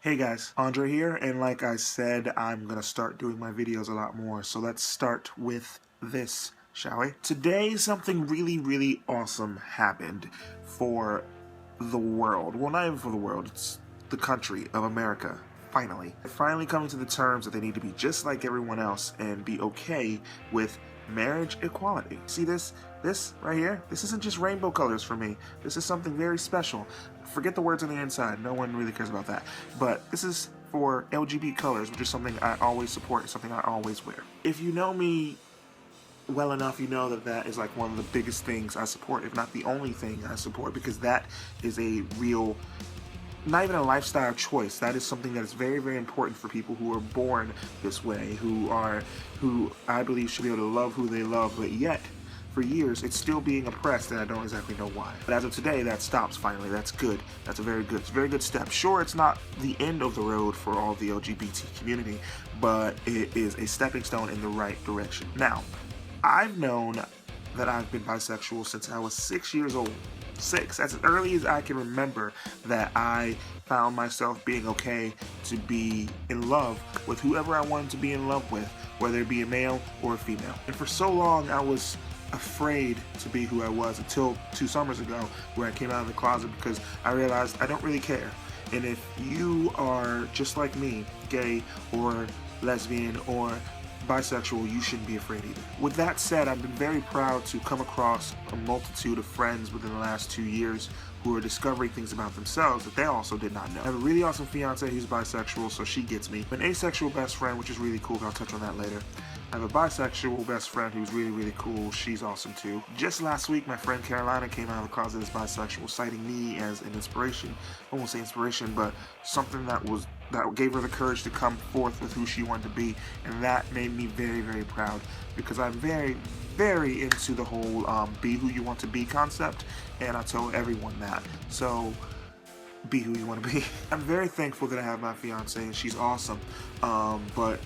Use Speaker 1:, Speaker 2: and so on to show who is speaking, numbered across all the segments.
Speaker 1: Hey guys, Andre here, and like I said, I'm gonna start doing my videos a lot more, so let's start with this, shall we? Today, something really awesome happened for the world. Well, not even for the world, it's the country of America. Finally. They're finally coming to the terms that they need to be just like everyone else and be okay with marriage equality. See this right here? This isn't just rainbow colors for me. This is something very special. Forget the words on the inside. No one really cares about that. But this is for LGBT colors, which is something I always support, something I always wear. If you know me well enough, you know that is like one of the biggest things I support, if not the only thing I support, because that is a real, not even a lifestyle choice. That is something that is very important for people who are born this way, who I believe should be able to love who they love, but yet for years it's still being oppressed, and I don't exactly know why. But as of today, that stops finally. That's good. That's a very good step. Sure, it's not the end of the road for all the LGBT community, but it is a stepping stone in the right direction. Now, I've known that I've been bisexual since I was 6 years old. That's as early as I can remember that I found myself being okay to be in love with whoever I wanted to be in love with, whether it be a male or a female. And for so long, I was afraid to be who I was until 2 summers ago, where I came out of the closet because I realized I don't really care. And if you are just like me, gay or lesbian or bisexual, you shouldn't be afraid either. With that said, I've been very proud to come across a multitude of friends within the last 2 years who are discovering things about themselves that they also did not know. I have a really awesome fiance who's bisexual, so she gets me. An asexual best friend, which is really cool, I'll touch on that later. I have a bisexual best friend who's really cool. She's awesome too. Just last week, my friend Carolina came out of the closet as bisexual, citing me as an inspiration. I won't say inspiration, but something that gave her the courage to come forth with who she wanted to be, and that made me very proud, because I'm very into the whole be who you want to be concept, and I tell everyone that. So be who you want to be. I'm very thankful that I have my fiance, and she's awesome. But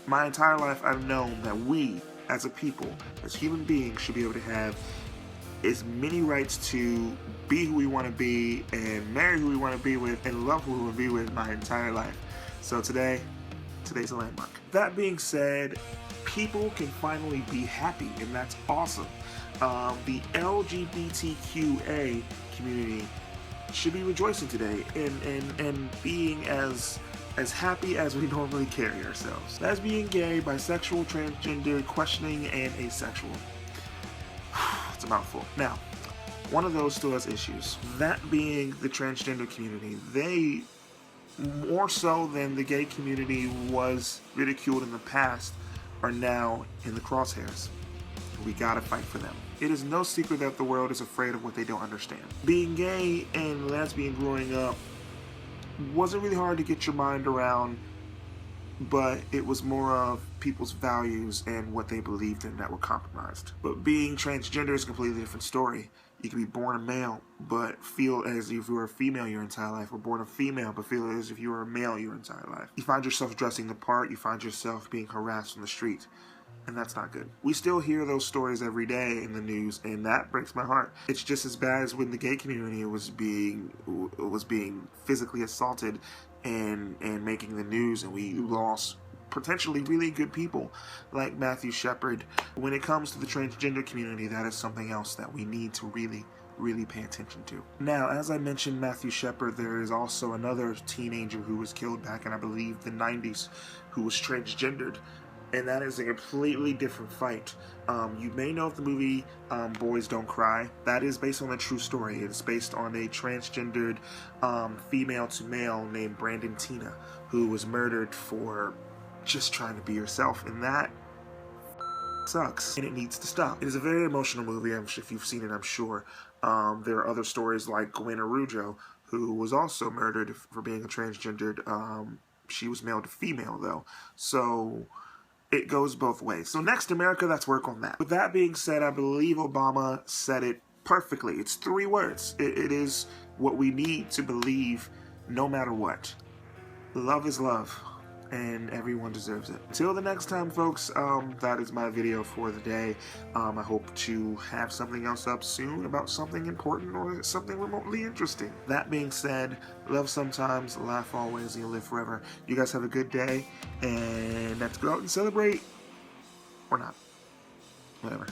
Speaker 1: my entire life, I've known that we, as a people, as human beings, should be able to have as many rights to be who we want to be and marry who we want to be with and love who we want to be with my entire life. So today's a landmark. That being said, people can finally be happy, and that's awesome. The LGBTQA community should be rejoicing today and being as happy as we normally carry ourselves. Lesbian, gay, bisexual, transgender, questioning, and asexual. It's a mouthful. Now, one of those still has issues. That being the transgender community. They, more so than the gay community was ridiculed in the past, are now in the crosshairs. We gotta fight for them. It is no secret that the world is afraid of what they don't understand. Being gay and lesbian growing up wasn't really hard to get your mind around, but it was more of people's values and what they believed in that were compromised. But being transgender is a completely different story. You can be born a male, but feel as if you were a female your entire life, or born a female, but feel as if you were a male your entire life. You find yourself dressing the part, you find yourself being harassed on the street, and that's not good. We still hear those stories every day in the news, and that breaks my heart. It's just as bad as when the gay community was being physically assaulted and making the news, and we lost potentially really good people like Matthew Shepard. When it comes to the transgender community, that is something else that we need to really pay attention to. Now, as I mentioned Matthew Shepard, there is also another teenager who was killed back in, I believe, the 90s, who was transgendered. And that is a completely different fight. You may know of the movie Boys Don't Cry. That is based on a true story. It's based on a transgendered female to male named Brandon Tina, who was murdered for just trying to be herself. And that sucks, and it needs to stop. It is a very emotional movie. If you've seen it, I'm sure. There are other stories like Gwen Arujo, who was also murdered for being a transgendered. She was male to female, though. So it goes both ways. So next, America, let's work on that. With that being said, I believe Obama said it perfectly. It's 3 words. It is what we need to believe no matter what. Love is love. and everyone deserves it. Till the next time, folks, that is my video for the day. I hope to have something else up soon about something important or something remotely interesting. That being said, love sometimes, laugh always, and you'll live forever. You guys have a good day, and let's go out and celebrate. Or not. Whatever.